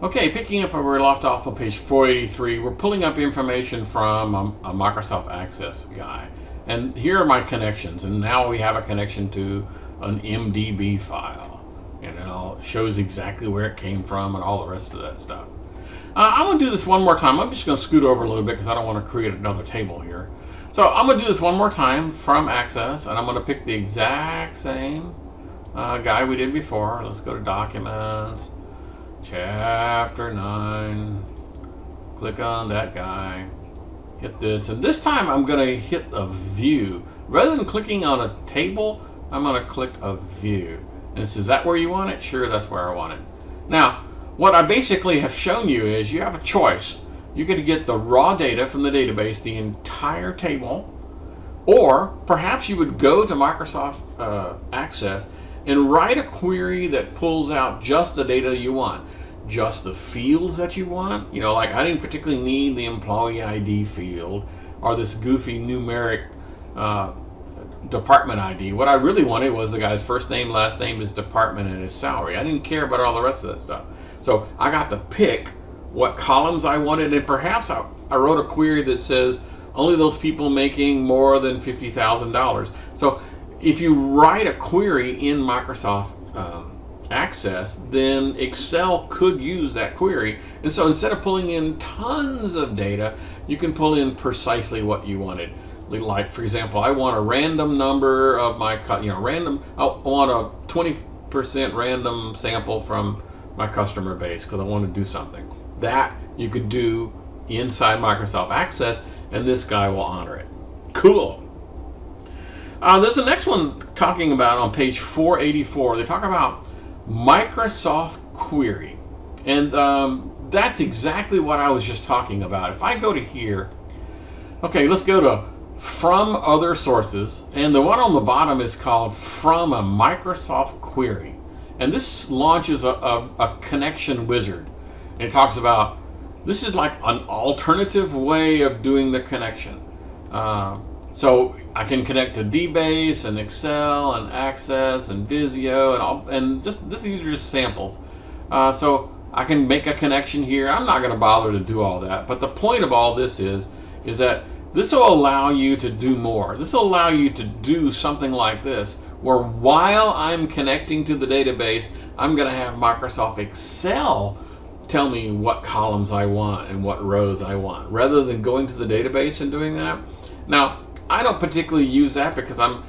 Okay, picking up where we left off on page 483, we're pulling up information from a Microsoft Access guy. And here are my connections, and now we have a connection to an MDB file. And it shows exactly where it came from and all the rest of that stuff. I'm going to do this one more time. I'm just going to scoot over a little bit because I don't want to create another table here. So I'm going to do this one more time from Access, and I'm going to pick the exact same guy we did before. Let's go to Documents, Chapter 9, click on that guy, hit this, and this time I'm going to hit a view. Rather than clicking on a table, I'm going to click a view. And it says, is that where you want it? Sure, that's where I want it. Now, what I basically have shown you is you have a choice. You can get the raw data from the database, the entire table, or perhaps you would go to Microsoft Access and write a query that pulls out just the data you want, just the fields that you want. You know, like I didn't particularly need the employee ID field or this goofy numeric department ID. What I really wanted was the guy's first name, last name, his department, and his salary. I didn't care about all the rest of that stuff. So I got to pick what columns I wanted, and perhaps I wrote a query that says only those people making more than $50,000. So if you write a query in Microsoft Access, then Excel could use that query. And so instead of pulling in tons of data, you can pull in precisely what you wanted. Like, for example, I want a random number of my, I want a 20% random sample from my customer base because I want to do something. That you could do inside Microsoft Access, and this guy will honor it. Cool. There's the next one talking about on page 484. They talk about Microsoft Query. And that's exactly what I was just talking about. If I go to here, okay, let's go to From Other Sources. And the one on the bottom is called From a Microsoft Query. And this launches a connection wizard. And it talks about, this is like an alternative way of doing the connection. So I can connect to DBase and Excel and Access and Visio and all, and these are just samples. So I can make a connection here. I'm not going to bother to do all that. But the point of all this is that this will allow you to do more. This will allow you to do something like this, where while I'm connecting to the database, I'm going to have Microsoft Excel tell me what columns I want and what rows I want, rather than going to the database and doing that. Now, I don't particularly use that because I'm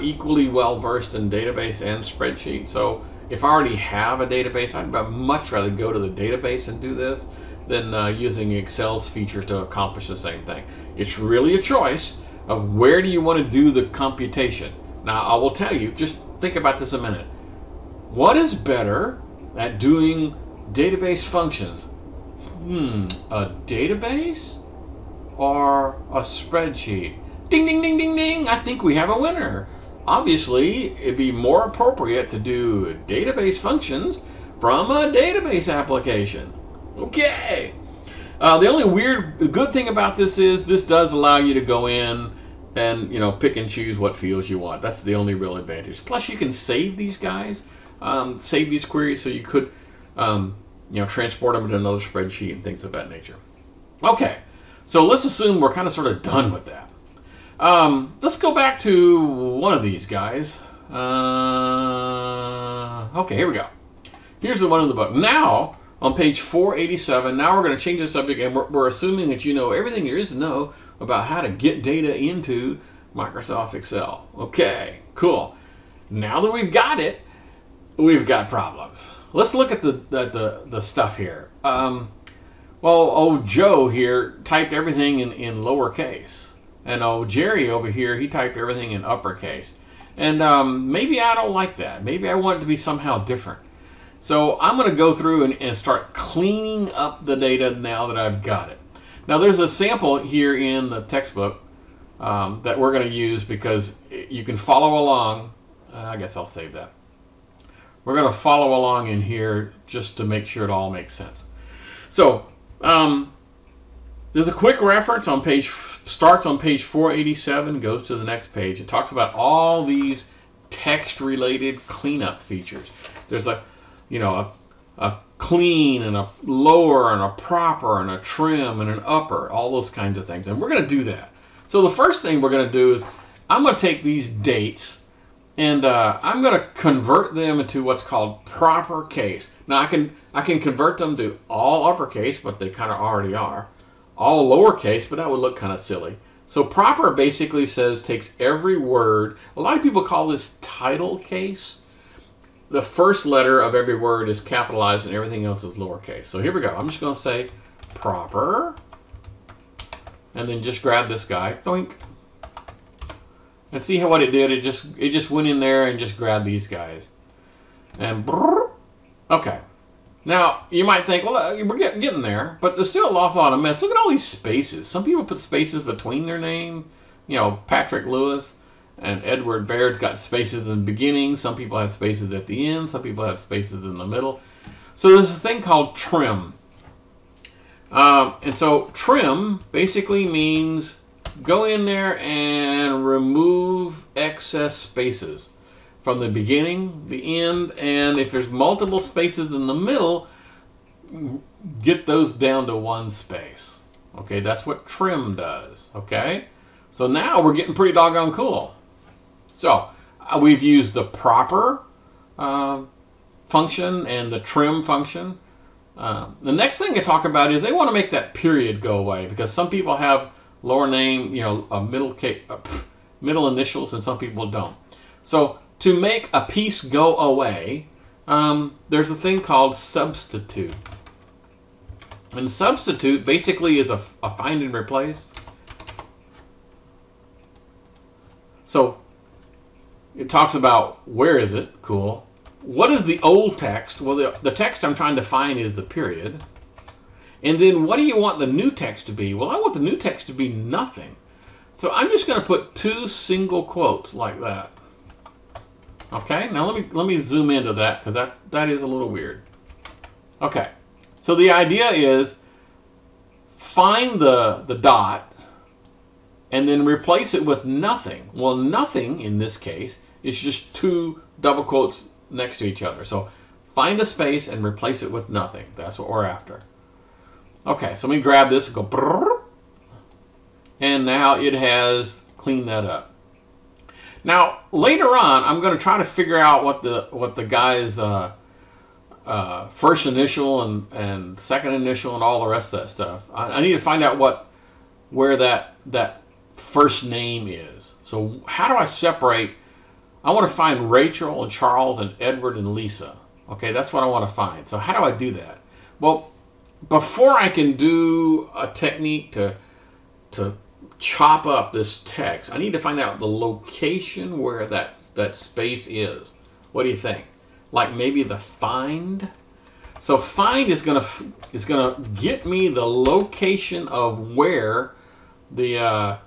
equally well versed in database and spreadsheet. So if I already have a database, I'd much rather go to the database and do this than using Excel's feature to accomplish the same thing. It's really a choice of where do you want to do the computation. Now, I will tell you, just think about this a minute. What is better at doing database functions? A database or a spreadsheet? Ding, ding, ding, ding, ding. I think we have a winner. Obviously, it'd be more appropriate to do database functions from a database application. Okay. The only good thing about this is this does allow you to go in and pick and choose what fields you want. That's the only real advantage. Plus, you can save these guys, save these queries, so you could transport them to another spreadsheet and things of that nature. Okay, so let's assume we're kind of sort of done with that. Let's go back to one of these guys. Okay, here we go. Here's the one in the book. Now, on page 487, now we're going to change the subject, and we're assuming that you know everything there is to know about how to get data into Microsoft Excel. Okay, cool. Now that we've got it, we've got problems. Let's look at the stuff here. Well, old Joe here typed everything in lowercase. And old Jerry over here, he typed everything in uppercase. And maybe I don't like that. Maybe I want it to be somehow different. So I'm going to go through and start cleaning up the data now that I've got it. Now there's a sample here in the textbook that we're going to use because you can follow along. I guess I'll save that. We're going to follow along in here just to make sure it all makes sense. So there's a quick reference on page, starts on page 487, goes to the next page. It talks about all these text-related cleanup features. There's a clean and a lower and a proper and a trim and an upper, all those kinds of things. And we're going to do that. So the first thing we're going to do is I'm going to take these dates and I'm going to convert them into what's called proper case. Now I can convert them to all uppercase, but they kind of already are. All lowercase, but that would look kind of silly. So proper basically takes every word. A lot of people call this title case. The first letter of every word is capitalized and everything else is lowercase. So here we go. I'm just going to say proper. And then just grab this guy. Doink. And see what it did. It just went in there and just grabbed these guys. And brrr. Okay. Now, you might think, well, we're getting there, but there's still an awful lot of mess. Look at all these spaces. Some people put spaces between their name. You know, Patrick Lewis and Edward Baird's got spaces in the beginning. Some people have spaces at the end. Some people have spaces in the middle. So there's a thing called trim. And so trim basically means go in there and remove excess spaces from the beginning, the end, and if there's multiple spaces in the middle, get those down to one space. Okay, that's what trim does. Okay, so now we're getting pretty doggone cool. So we've used the proper function and the trim function. The next thing to talk about is they want to make that period go away, because some people have lower name, you know, a middle initials, and some people don't. So to make a piece go away, there's a thing called substitute. And substitute basically is a find and replace. So it talks about where is it? Cool. What is the old text? Well, the text I'm trying to find is the period. And then what do you want the new text to be? Well, I want the new text to be nothing. So I'm just going to put 2 single quotes like that. Okay, now let me zoom into that, because that is a little weird. Okay, so the idea is find the dot and then replace it with nothing. Well, nothing in this case is just 2 double quotes next to each other. So find a space and replace it with nothing. That's what we're after. Okay, so let me grab this and go brrr, and now it has cleaned that up. Now, later on, I'm going to try to figure out what the guy's first initial and second initial and all the rest of that stuff. I need to find out where that first name is. So how do I separate? I want to find Rachel and Charles and Edward and Lisa. Okay, that's what I want to find. So how do I do that? Well, before I can do a technique to chop up this text, I need to find out the location where that space is. What do you think? Like maybe the find? So find is gonna get me the location of where the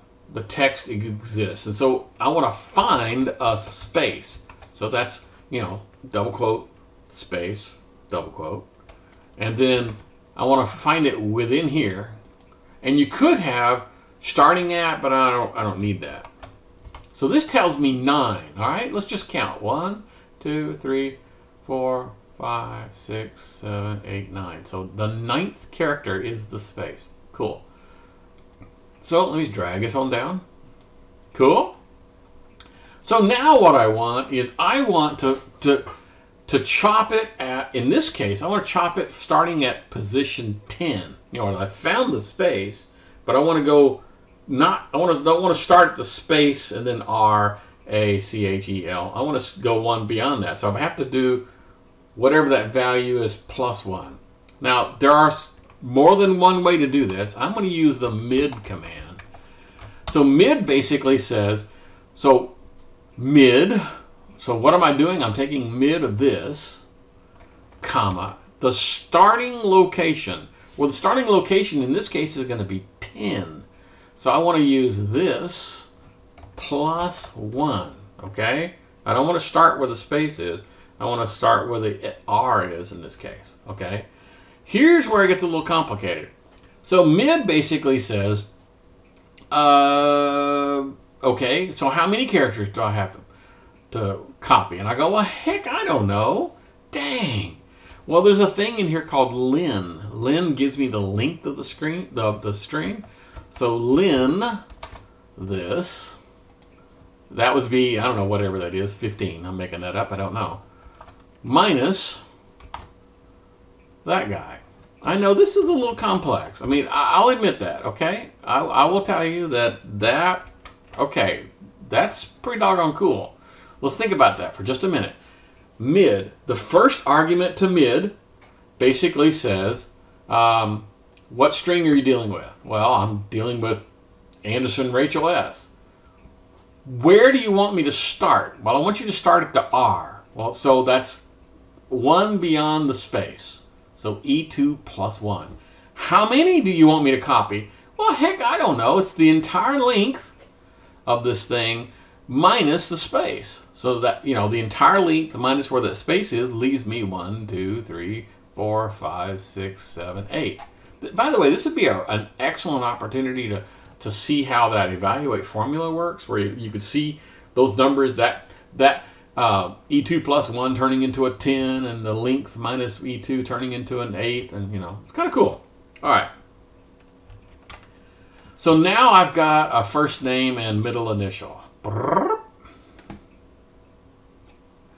text exists. And so I want to find a space. So that's, you know, double quote, space, double quote. And then I want to find it within here. And you could have starting at, but I don't need that. So this tells me 9. All right, let's just count. 1, 2, 3, 4, 5, 6, 7, 8, 9. So the 9th character is the space. Cool. So let me drag this on down. Cool. So now what I want is I want to chop it at, in this case, I want to chop it starting at position 10. You know, I found the space, but I want to go don't want to start at the space and then R, A, C, H, E, L. I want to go one beyond that. So I have to do whatever that value is plus 1. Now, there are more than one way to do this. I'm going to use the mid command. So mid basically says, so mid, so what am I doing? I'm taking mid of this, comma, the starting location. Well, the starting location in this case is going to be 10. So I want to use this plus 1, okay? I don't want to start where the space is. I want to start where the R is in this case, okay? Here's where it gets a little complicated. So mid basically says, okay, so how many characters do I have to copy? And I go, well, heck, I don't know. Dang. Well, there's a thing in here called len. Len gives me the length of the string. So len this, that would be, I don't know, whatever that is, 15. I'm making that up, I don't know. Minus that guy. I know this is a little complex. I mean, I'll admit that, okay? I will tell you that, okay, that's pretty doggone cool. Let's think about that for just a minute. Mid, the first argument to mid basically says, what string are you dealing with? Well, I'm dealing with Anderson Rachel S. Where do you want me to start? Well, I want you to start at the R. Well, so that's 1 beyond the space. So E2 plus 1. How many do you want me to copy? Well, heck, I don't know. It's the entire length of this thing minus the space. So that, you know, the entire length minus where the space is leaves me 1, 2, 3, 4, 5, 6, 7, 8. By the way, this would be an excellent opportunity to see how that evaluate formula works, where you could see those numbers, that E2 plus 1 turning into a 10, and the length minus E2 turning into an 8, and you know, it's kind of cool. All right. So now I've got a first name and middle initial.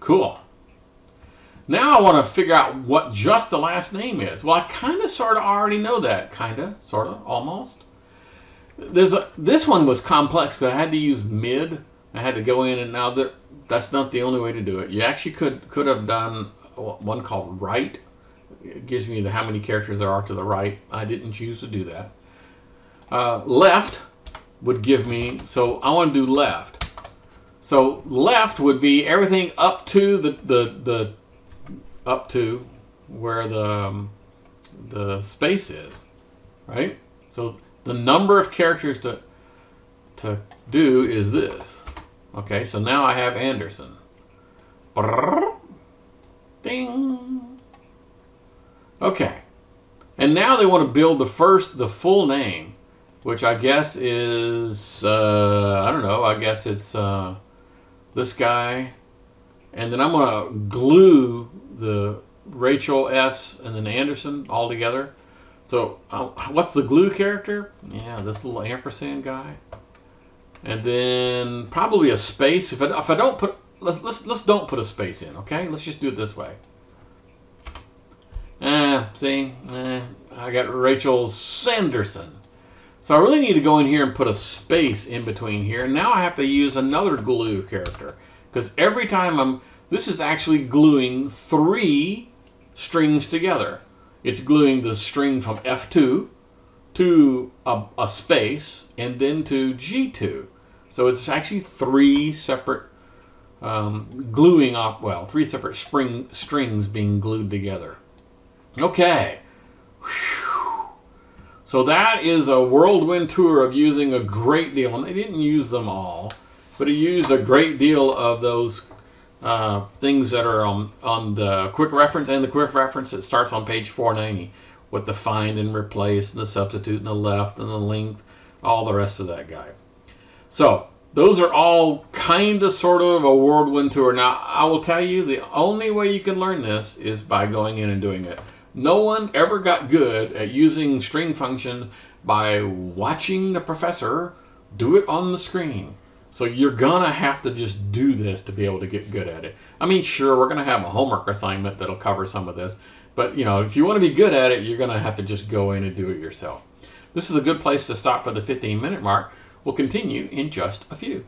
Cool. Now I want to figure out what just the last name is. Well, I kind of sort of already know that. Kind of, sort of, almost. This one was complex because I had to use mid. I had to go in, and now that's not the only way to do it. You actually could have done one called right. It gives me how many characters there are to the right. I didn't choose to do that. Left would give me, so I want to do left. So left would be everything up to up to where the space is, right? So the number of characters to do is this. Okay, so now I have Anderson. Ding. Okay, and now they want to build the full name, which I guess is I don't know. I guess it's this guy, and then I'm gonna glue the Rachel S and then Anderson all together. So what's the glue character? Yeah, this little ampersand guy, and then probably a space. If I don't put, let's don't put a space in. Okay, let's just do it this way. See, I got Rachel Sanderson. So I really need to go in here and put a space in between here. And now I have to use another glue character, because every time this is actually gluing 3 strings together. It's gluing the string from F2 to a space and then to G2. So it's actually 3 separate gluing up, well, 3 separate strings being glued together. Okay. Whew. So that is a whirlwind tour of using a great deal, and they didn't use them all, but he used a great deal of those things that are on the quick reference, and the quick reference that starts on page 490 with the find and replace and the substitute and the left and the length, all the rest of that guy. So those are all kind of sort of a whirlwind tour. Now I will tell you, the only way you can learn this is by going in and doing it. No one ever got good at using string functions by watching the professor do it on the screen. So you're gonna have to just do this to be able to get good at it. I mean, sure, we're gonna have a homework assignment that'll cover some of this, but you know, if you want to be good at it, you're gonna have to just go in and do it yourself. This is a good place to stop for the 15-minute mark. We'll continue in just a few.